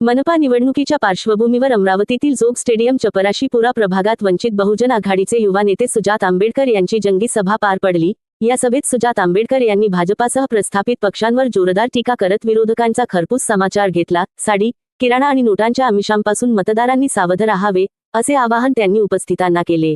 मनपा निवडणुकीच्या पार्श्वभूमीवर अमरावतीतील जोग स्टेडियम चपराशीपुरा प्रभागात वंचित बहुजन आघाडीचे युवा नेते सुजात आंबेडकर यांची जंगी सभा पार पडली। या सभेत सुजात आंबेडकर यांनी भाजपासह प्रस्थापित पक्षांवर जोरदार टीका करत विरोधकांचा खरपूस समाचार घेतला। साडी, किराणा आणि नोटांच्या आमिषांपासून मतदारांनी सावध राहावे, असे आवाहन त्यांनी उपस्थितांना केले।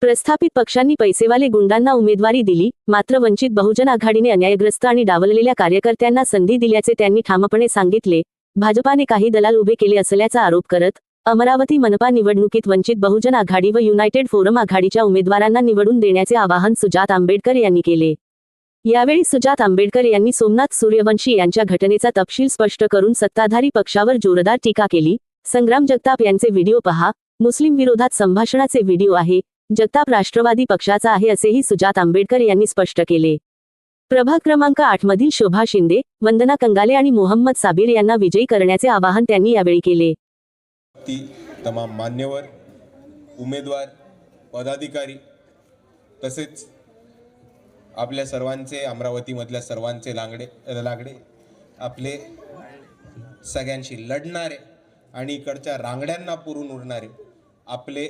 प्रस्थापित पक्षांनी पैसेवाले गुंडांना उमेदवारी दिली, मात्र वंचित बहुजन आघाडीने अन्यायग्रस्त आणि डावललेल्या कार्यकर्त्यांना संधी दिल्याचे त्यांनी ठामपणे सांगितले। भाजपाने काही दलाल उभे केले असल्याचा आरोप करत अमरावती मनपा निवडणुकीत वंचित बहुजन आघाडी व युनायटेड फोरम आघाडीच्या उमेदवारांना निवडून देण्याचे आवाहन सुजात आंबेडकर यांनी केले। यावेळी सुजात आंबेडकर यांनी सोमनाथ सूर्यवंशी यांच्या घटनेचा तपशील स्पष्ट करून सत्ताधारी पक्षावर जोरदार टीका केली। संग्राम जगताप यांचे व्हिडिओ पहा, मुस्लिम विरोधात संभाषणाचे व्हिडिओ आहे, जगताप राष्ट्रवादी पक्षाचा आहे असेही सुजात आंबेडकर यांनी स्पष्ट केले। प्रभाग क्रमांक 8 मधील शोभा शिंदे, वंदना कंगाले आणि मोहम्मद साबिर यांना विजयी करण्याचे आवाहन त्यांनी यावेळी केले। तमाम मान्यवर, उमेदवार, पदाधिकारी तसेच आपल्या सर्वांचे, अमरावतीमधल्या सर्वांचे लागडे आपले सगळ्यांशी लढणारे आणि इकडच्या रांगड्यांना पुरून उडणारे आपले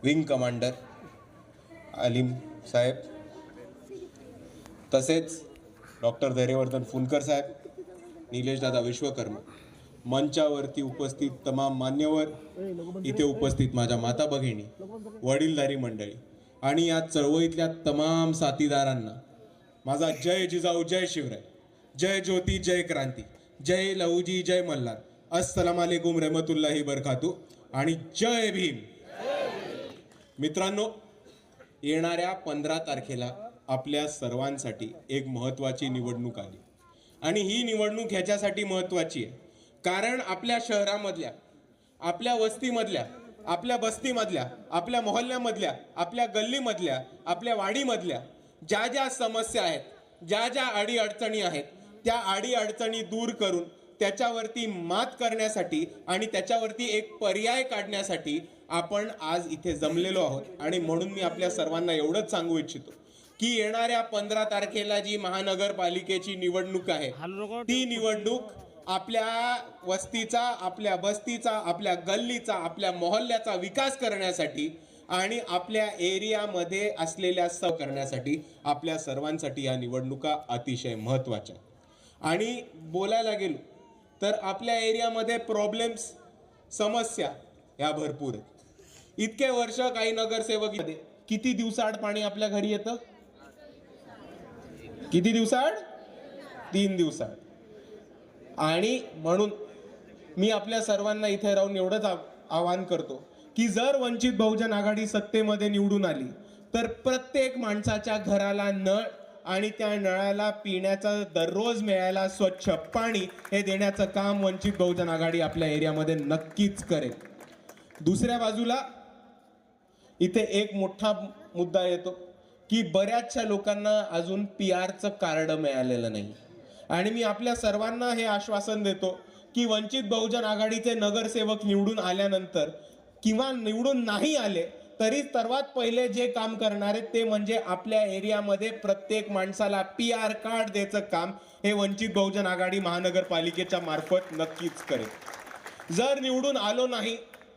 विंग कमांडर आलिम साहेब, तसेच डॉक्टर धैर्यवर्धन फुनकर साहेब, निलेश दादा विश्वकर्मा, मंचावरती उपस्थित तमाम मान्यवर, इथे उपस्थित माझ्या माता भगिनी, वडीलधारी मंडळी आणि या चळवळीतल्या तमाम साथीदारांना माझा जय जिजाऊ, जय शिवराय, जय ज्योती, जय क्रांती, जय लहुजी, जय मल्हार, अस्सलाम वालेकुम रहमतुल्लाही बरकातू आणि जय भीम। मित्रांनो, येणाऱ्या 15 तारखेला आपल्या सर्वांसाठी एक महत्त्वाची निवडणूक आली आणि ही निवडणूक ह्याच्यासाठी महत्त्वाची आहे कारण आपल्या शहरामधल्या, आपल्या वस्तीमधल्या, आपल्या बस्तीमधल्या, आपल्या मोहल्ल्यामधल्या, आपल्या गल्लीमधल्या, आपल्या वाडीमधल्या ज्या ज्या समस्या आहेत, ज्या ज्या अडीअडचणी आहेत, त्या अडीअडचणी दूर करून त्याच्यावरती मात करण्यासाठी आणि त्याच्यावरती एक पर्याय काढण्यासाठी आपण आज इथे जमलेलो आहोत। आणि म्हणून मी आपल्या सर्वांना एवढंच सांगू इच्छितो की येणाऱ्या 15 तारखेला जी महानगरपालिकेची निवडणूक आहे, ती निवडणूक आपल्या वस्तीचा, आपल्या बस्तीचा, आपल्या गल्लीचा, आपल्या मोहल्ल्याचा विकास करण्यासाठी आणि आपल्या एरियामध्ये असलेल्या करण्यासाठी आपल्या सर्वांसाठी या निवडणुका अतिशय महत्त्वाच्या। आणि बोलायला गेलो तर आपल्या एरियामध्ये प्रॉब्लेम्स, समस्या ह्या भरपूर आहेत। इतके वर्ष काही नगरसेवक, किती दिवसाआड पाणी आपल्या घरी येतं? किती दिवसाआड? 3 दिवसाआड। आणि म्हणून मी आपल्या सर्वांना इथे राहून एवढंच आवाहन करतो की जर वंचित बहुजन आघाडी सत्तेमध्ये निवडून आली तर प्रत्येक माणसाच्या घराला नळ आणि त्या नळाला पिण्याचा दररोज मिळायला स्वच्छ पाणी हे देण्याचं काम वंचित बहुजन आघाडी आपल्या एरियामध्ये नक्कीच करेल। दुसऱ्या बाजूला इथे एक मोठा मुद्दा येतो की बऱ्याचशा लोकांना अजून PR-चं कार्ड मिळालेलं नाही आणि मी आपल्या सर्वांना हे आश्वासन देतो की वंचित बहुजन आघाडीचे नगरसेवक निवडून आल्यानंतर किंवा निवडून नाही आले तरी सर्वात पहिले जे काम करणारे ते म्हणजे आपल्या एरियामध्ये प्रत्येक माणसाला PR कार्ड द्यायचं काम हे वंचित बहुजन आघाडी महानगरपालिकेच्या मार्फत नक्कीच करेल। जर निवडून आलो नाही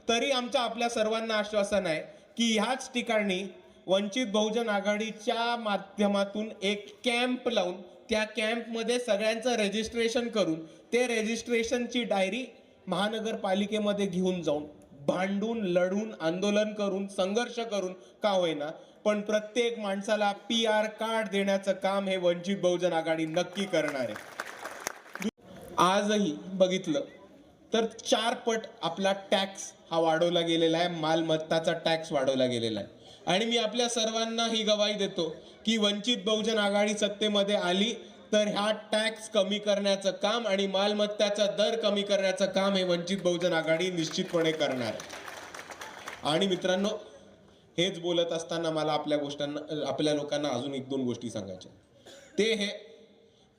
तरी आपल्या सर्वांना आश्वासन आहे की ह्याच ठिकाणी वंचित बहुजन आघाडीच्या माध्यमातून एक कॅम्प लावून त्या कॅम्पमध्ये सगळ्यांचं रजिस्ट्रेशन करून ते रजिस्ट्रेशनची डायरी महानगरपालिकेमध्ये घेऊन जाऊन भांडून, लढून, आंदोलन करून, संघर्ष करून का होईना पण प्रत्येक माणसाला PR कार्ड देण्याचं काम हे वंचित बहुजन आघाडी नक्की करणार आहे। आजही बघितलं तर 4 पट आपला टॅक्स हा वाढवला गेलेला आहे, मालमत्ताचा टॅक्स वाढवला गेलेला आहे आणि मी आपल्या सर्वांना ही गवाही देतो की वंचित बहुजन आघाडी सत्तेमध्ये आली तर ह्या टॅक्स कमी करण्याचं काम आणि मालमत्ताचा दर कमी करण्याचं काम हे वंचित बहुजन आघाडी निश्चितपणे करणार आहे। आणि मित्रांनो, हेच बोलत असताना मला आपल्या लोकांना अजून 1-2 गोष्टी सांगायच्या। ते हे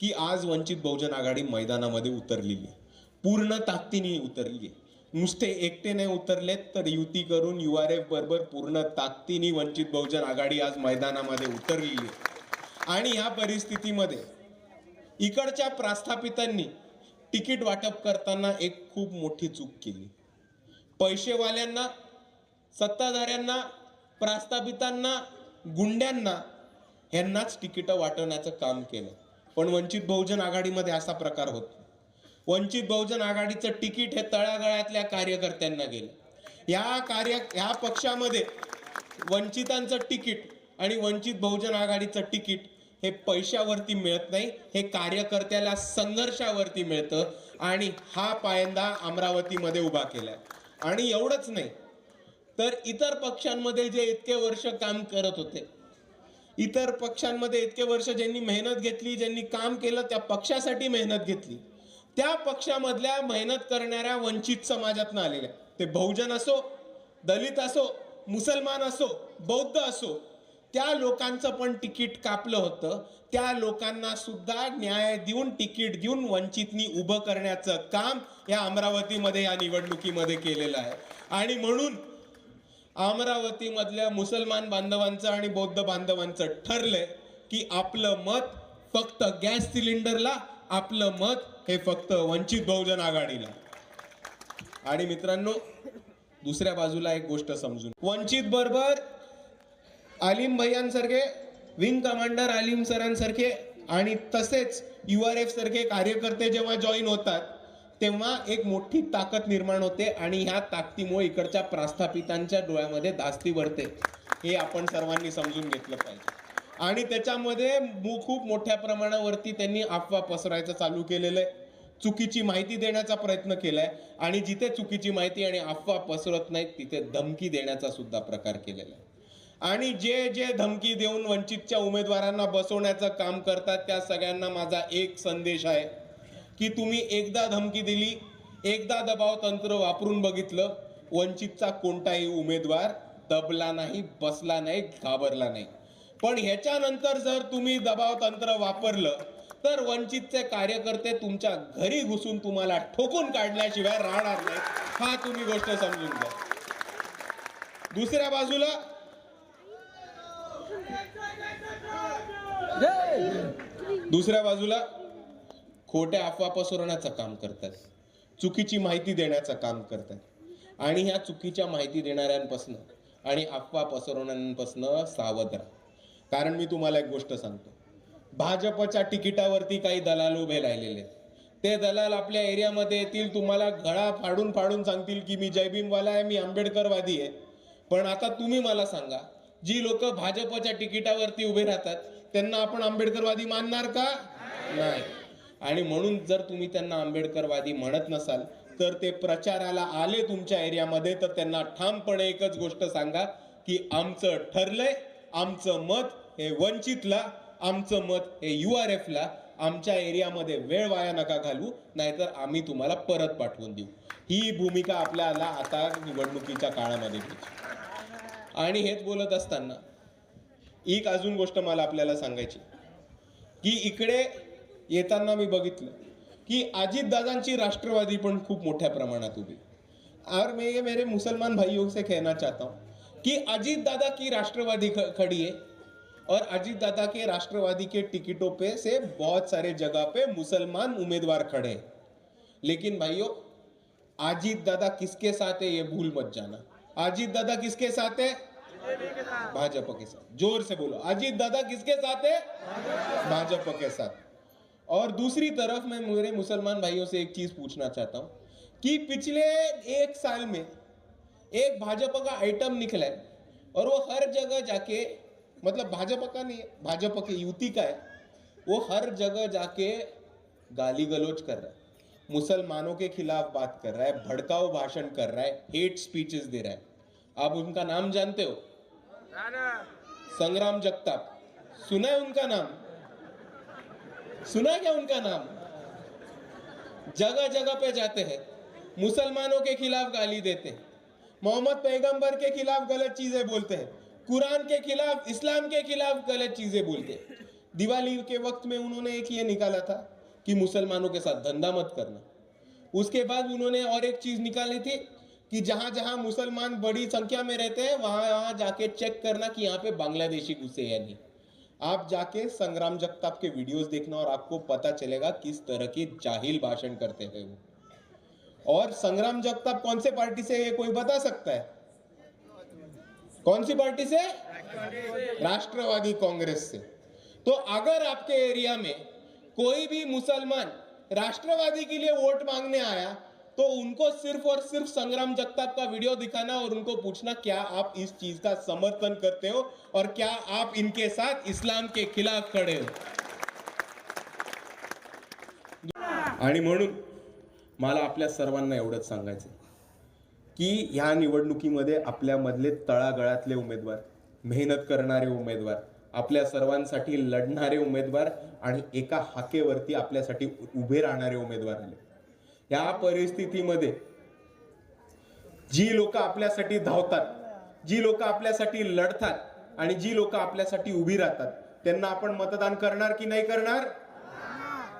की आज वंचित बहुजन आघाडी मैदानामध्ये उतरलेली आहे, पूर्ण ताकदीने उतरली आहे। नुसते एकटे नाही उतरलेत तर युती करून URF बरोबर पूर्ण ताकदीने वंचित बहुजन आघाडी आज मैदानामध्ये उतरलेली आहे। आणि ह्या परिस्थितीमध्ये इकडच्या प्रस्थापितांनी तिकीट वाटप करताना एक खूप मोठी चूक केली. पैसेवाल्यांना, सत्ताधाऱ्यांना, प्रस्थापितांना, गुंड्यांना ह्यांनाच तिकीटं वाटण्याचं काम केलं. पण वंचित बहुजन आघाडीमध्ये असा प्रकार होतो. वंचित बहुजन आघाडीचं तिकीट हे तळागाळातल्या कार्यकर्त्यांना गेलं. या पक्षामध्ये वंचितांचं तिकीट आणि वंचित बहुजन आघाडीचं तिकीट हे पैशावरती मिळत नाही, हे कार्यकर्त्याला संघर्षावरती मिळतं. आणि हा पायंडा अमरावतीमध्ये उभा केलाय. आणि एवढंच नाही तर इतर पक्षांमध्ये जे इतके वर्ष काम करत होते, इतर पक्षांमध्ये इतके वर्ष ज्यांनी मेहनत घेतली, ज्यांनी काम केलं, त्या पक्षासाठी मेहनत घेतली, त्या पक्षामधल्या मेहनत करणाऱ्या वंचित समाजातनं आलेल्या, ते बहुजन असो, दलित असो, मुसलमान असो, बौद्ध असो, त्या लोकांचं पण तिकीट कापलं होतं. त्या लोकांना सुद्धा न्याय देऊन, तिकीट देऊन वंचितनी उभं करण्याचं काम या अमरावतीमध्ये या निवडणुकीमध्ये केलेलं आहे. आणि म्हणून अमरावतीमधल्या मुसलमान बांधवांचं आणि बौद्ध बांधवांचं ठरलंय की आपलं मत फक्त गॅस सिलेंडरला, आपलं मत हे फक्त वंचित बहुजन आघाडीला. आणि मित्रांनो, दुसऱ्या बाजूला एक गोष्ट समजून, वंचित बरोबर आलिम भैयांसारखे, विंग कमांडर आलिम सरांसारखे आणि तसेच URF सारखे कार्यकर्ते जेव्हा जॉईन होतात तेव्हा एक मोठी ताकद निर्माण होते. आणि ह्या ताकदीमुळे इकडच्या प्रस्थापितांच्या डोळ्यामध्ये धास्ती भरते. हे आपण सर्वांनी समजून घेतलं पाहिजे. आणि त्याच्यामध्ये खूप मोठ्या प्रमाणावरती त्यांनी अफवा पसरायचं चालू केलेलं आहे, चुकीची माहिती देण्याचा प्रयत्न केलाय. आणि जिथे चुकीची माहिती आणि अफवा पसरत नाहीत तिथे धमकी देण्याचा सुद्धा प्रकार केलेला आहे. आणि जे धमकी देऊन वंचितच्या उमेदवारांना बसवण्याचं काम करतात त्या सगळ्यांना माझा एक संदेश आहे की तुम्ही एकदा धमकी दिली, एकदा दबाव तंत्र वापरून बघितलं, वंचितचा कोणताही उमेदवार दबला नाही, बसला नाही, घाबरला नाही. पण ह्याच्यानंतर जर तुम्ही दबाव तंत्र वापरलं तर वंचितचे कार्यकर्ते तुमच्या घरी घुसून तुम्हाला ठोकून काढल्याशिवाय राहणार नाही. हा तुम्ही गोष्ट समजून घ्या. दुसऱ्या बाजूला खोट्या अफवा पसरवण्याचं काम करतात, चुकीची माहिती देण्याचं काम करतात. आणि ह्या चुकीच्या माहिती देणाऱ्यांपासून आणि अफवा पसरवणाऱ्यांपासून सावध राहा. कारण मी तुम्हाला एक गोष्ट सांगतो, भाजपच्या तिकिटावरती काही दलाल उभे राहिलेले आहेत. ते दलाल आपल्या एरियामध्ये येतील, तुम्हाला गळा फाडून फाडून सांगतील की मी जयभीमवाला आहे, मी आंबेडकरवादी आहे. पण आता तुम्ही मला सांगा, जी लोक भाजपच्या तिकिटावरती उभे राहतात त्यांना आपण आंबेडकरवादी मानणार का? नाही. आणि म्हणून जर तुम्ही त्यांना आंबेडकरवादी म्हणत नसाल तर ते प्रचाराला आले तुमच्या एरियामध्ये तर त्यांना ठामपणे एकच गोष्ट सांगा की आमचं ठरलंय, आमचं मत हे वंचितला, आमचं मत हे URFला. आमच्या एरियामध्ये वेळ वाया नका घालू, नाहीतर आम्ही तुम्हाला परत पाठवून देऊ. ही भूमिका आपल्याला आता निवडणुकीच्या काळामध्ये घ्यायची. आणि हेच बोलत असताना एक अजून गोष्ट मला आपल्याला सांगायची की इकडे येताना मी बघितलं की अजितदादांची राष्ट्रवादी पण खूप मोठ्या प्रमाणात उभी. और मैं ये मेरे मुसलमान भाइयों से कहना चाहता हूँ कि अजीत दादा की राष्ट्रवादी खड़ी है और अजीत दादा के राष्ट्रवादी के टिकटों पे से बहुत सारे जगह पे मुसलमान उम्मीदवार खड़े हैं. लेकिन भाइयों, अजीत दादा किसके साथ है ये भूल मत जाना. अजीत दादा किसके साथ है? भाजपा के साथ. जोर से बोलो, अजीत दादा किसके साथ है? भाजपा के साथ. और दूसरी तरफ मैं मेरे मुसलमान भाइयों से एक चीज पूछना चाहता हूं कि पिछले 1 साल में एक भाजपा का आइटम निकला है और वो हर जगह जाके, मतलब भाजपा का नहीं, भाजपा की युति का है, वो हर जगह जाके गाली गलौज कर रहा है, मुसलमानों के खिलाफ बात कर रहा है, भड़काऊ भाषण कर रहा है, हेट स्पीचेस दे रहा है. आप उनका नाम जानते हो? संग्राम जगताप. सुना है उनका नाम? सुना क्या उनका नाम? जगह जगह पे जाते हैं, मुसलमानों के खिलाफ गाली देते हैं, मोहम्मद पैगंबर के खिलाफ गलत चीजें बोलते हैं, कुरान के खिलाफ, इस्लाम के खिलाफ गलत चीजें बोलते हैं. दिवाली के वक्त में उन्होंने एक ये निकाला था कि मुसलमानों के साथ धंधा मत करना. उसके बाद उन्होंने और एक चीज निकाली थी कि जहां जहां मुसलमान बड़ी संख्या में रहते हैं वहां वहां जाके चेक करना कि यहाँ पे बांग्लादेशी घुसे या नहीं. आप जाके संग्राम जगताप के वीडियोस देखना और आपको पता चलेगा किस तरह की जाहिल भाषण करते हैं वो। और संग्राम जगताप कौन से पार्टी से है, ये कोई बता सकता है? कौन सी पार्टी से? राष्ट्रवादी कांग्रेस से। तो अगर आपके एरिया में कोई भी मुसलमान राष्ट्रवादी के लिए वोट मांगने आया तो उनको सिर्फ और सिर्फ संग्राम जगताप का वीडियो दिखाना और उनको पूछना क्या आप इस चीज का समर्थन करते हो और क्या आप इनके साथ इस्लाम के खिलाफ खड़े हो। आणि म्हणून मला आपल्या सर्वांना एवढंच सांगायचं की ह्या निवडणुकीमध्ये आपल्यामधले तळागाळातले उमेदवार, मेहनत करणारे उमेदवार, आपल्या सर्वांसाठी लढणारे उमेदवार आणि एका हाकेवरती आपल्यासाठी उभे राहणारे उमेदवार आले। या परिस्थितीमध्ये जी लोक आपल्यासाठी धावतात, जी लोक आपल्यासाठी लढतात आणि जी लोक आपल्यासाठी उभी राहतात त्यांना आपण मतदान करणार की नाही करणार?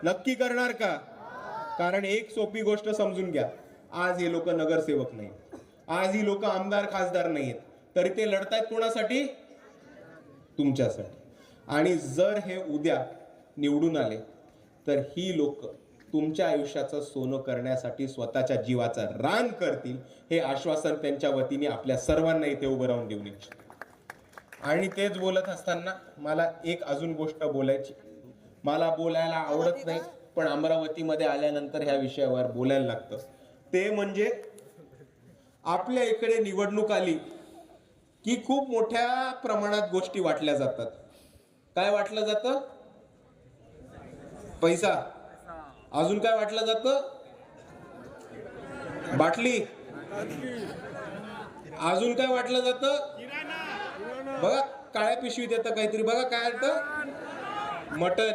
नक्की करणार का? कारण एक सोपी गोष्ट समजून घ्या, आज हे लोक नगरसेवक नाही, आज ही लोक आमदार खासदार नाहीत, तरी ते लढतायत कोणासाठी? तुमच्यासाठी। आणि जर हे उद्या निवडून आले तर ही लोक तुमच्या आयुष्याचं सोनं करण्यासाठी स्वतःच्या जीवाचं रान करतील, हे आश्वासन त्यांच्या वतीने आपल्या सर्वांना इथे उभं राहून देऊन इच्छितो। आणि तेच बोलत असताना मला एक अजून गोष्ट बोलायची, मला बोलायला आवडत नाही पण अमरावतीमध्ये आल्यानंतर ह्या विषयावर बोलायला लागतं, ते म्हणजे आपल्या इकडे निवडणूक आली की खूप मोठ्या प्रमाणात गोष्टी वाटल्या जातात। काय वाटलं जातं? पैसा। अजून काय वाटलं जातं? बाटली। अजून काय वाटलं जातं? बघा काळ्या पिशवीत येतं काहीतरी, बघा काय येतं? मटन।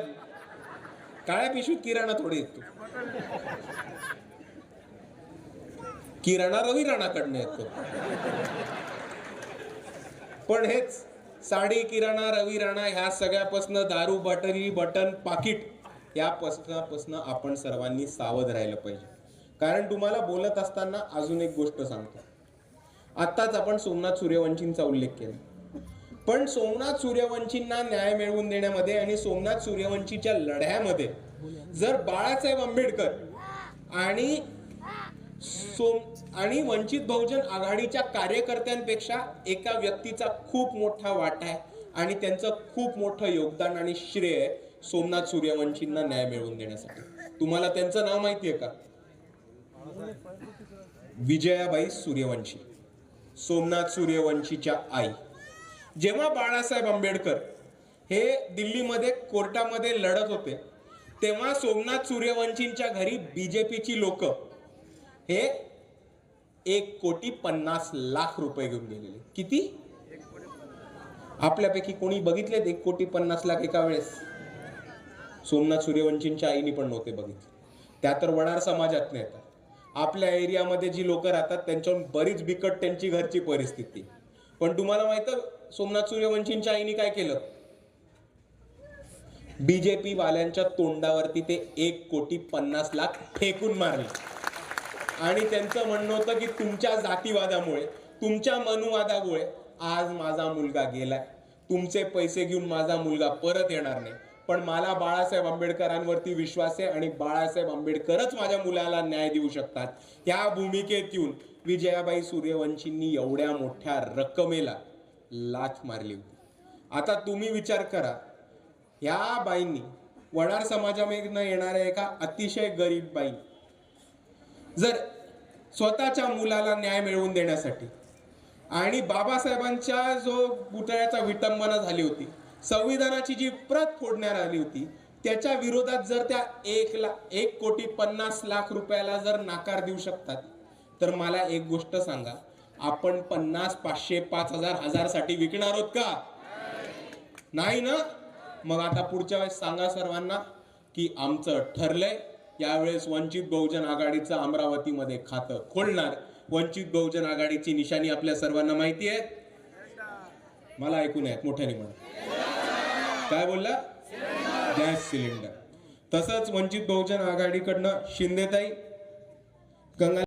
काळ्या पिशवीत किराणा थोडी येतो, किराणा रवी राणाकडनं येतो। पण हेच साडी, किराणा, रवी राणा ह्या सगळ्यापासून दारू, बाटली, बटन, पाकिट या पासून आपण सर्वांनी सावध राहिलं पाहिजे। कारण तुम्हाला बोलत असताना अजून एक गोष्ट सांगतो, आत्ताच आपण सोमनाथ सूर्यवंशींचा उल्लेख केला, पण सोमनाथ सूर्यवंशींना न्याय मिळवून देण्यामध्ये आणि सोमनाथ सूर्यवंशीच्या लढ्यामध्ये जर बाळासाहेब आंबेडकर आणि वंचित बहुजन आघाडीच्या कार्यकर्त्यांपेक्षा एका व्यक्तीचा खूप मोठा वाटा आहे आणि त्यांचं खूप मोठं योगदान आणि श्रेय सोमनाथ सूर्यवंशींना न्याय मिळवून देण्यासाठी। तुम्हाला त्यांचं नाव माहितीये का? विजयाबाई सूर्यवंशी, सोमनाथ सूर्यवंशीच्या आई। जेव्हा बाळासाहेब आंबेडकर हे दिल्लीमध्ये कोर्टामध्ये लढत होते तेव्हा सोमनाथ सूर्यवंशींच्या घरी बीजेपीची लोक हे 1,50,00,000 रुपये घेऊन गेलेले। किती? आपल्यापैकी कोणी बघितलेत 1,50,00,000 एका वेळेस? सोमनाथ सूर्यवंशींच्या आईनी पण नव्हते बघितले। त्या तर वडार समाजात येतात, आपल्या एरियामध्ये जी लोक राहतात त्यांच्यावर बरीच बिकट त्यांची घरची परिस्थिती। पण तुम्हाला माहित आहे सोमनाथ सूर्यवंशींच्या आईनी काय केलं? बीजेपी वाल्यांच्या तोंडावरती ते 1,50,00,000 फेकून मारले आणि त्यांचं म्हणणं होतं की तुमच्या जातीवादामुळे, तुमच्या मनुवादामुळे आज माझा मुलगा गेलाय, तुमचे पैसे घेऊन माझा मुलगा परत येणार नाही, पण मला बाळासाहेब आंबेडकरांवरती विश्वास आहे आणि बाळासाहेब आंबेडकरच माझ्या मुलाला न्याय देऊ शकतात। त्या भूमिकेत येऊन विजयाबाई सूर्यवंशींनी एवढ्या मोठ्या रकमेला लाथ मारली होती। आता तुम्ही विचार करा, या बाईंनी, वडार समाजामधून येणाऱ्या एका अतिशय गरीब बाई जर स्वतःच्या मुलाला न्याय मिळवून देण्यासाठी आणि बाबासाहेबांच्या जो पुतळ्याचा विटंबना झाली होती, संविधानाची जी प्रत फोडण्यात आली होती, त्याच्या विरोधात जर त्या 1,50,00,000 रुपयाला जर नकार देऊ शकतात तर मला एक गोष्ट सांगा, आपण 50, 500, 5,000, 1,000 साठी विकणार आहोत का? नाही ना? मग आता पुढच्या वेळेस सांगा सर्वांना की आमचं ठरलंय, यावेळेस वंचित बहुजन आघाडीचं अमरावतीमध्ये खातं खोलणार। वंचित बहुजन आघाडीची निशाणी आपल्या सर्वांना माहिती आहे? मला ऐकून आहेत, मोठ्याने म्हणा। काय बोलला? Gas cylinder. तसंच वंचित बहुजन आघाडीकडनं शिंदेताई, गंगा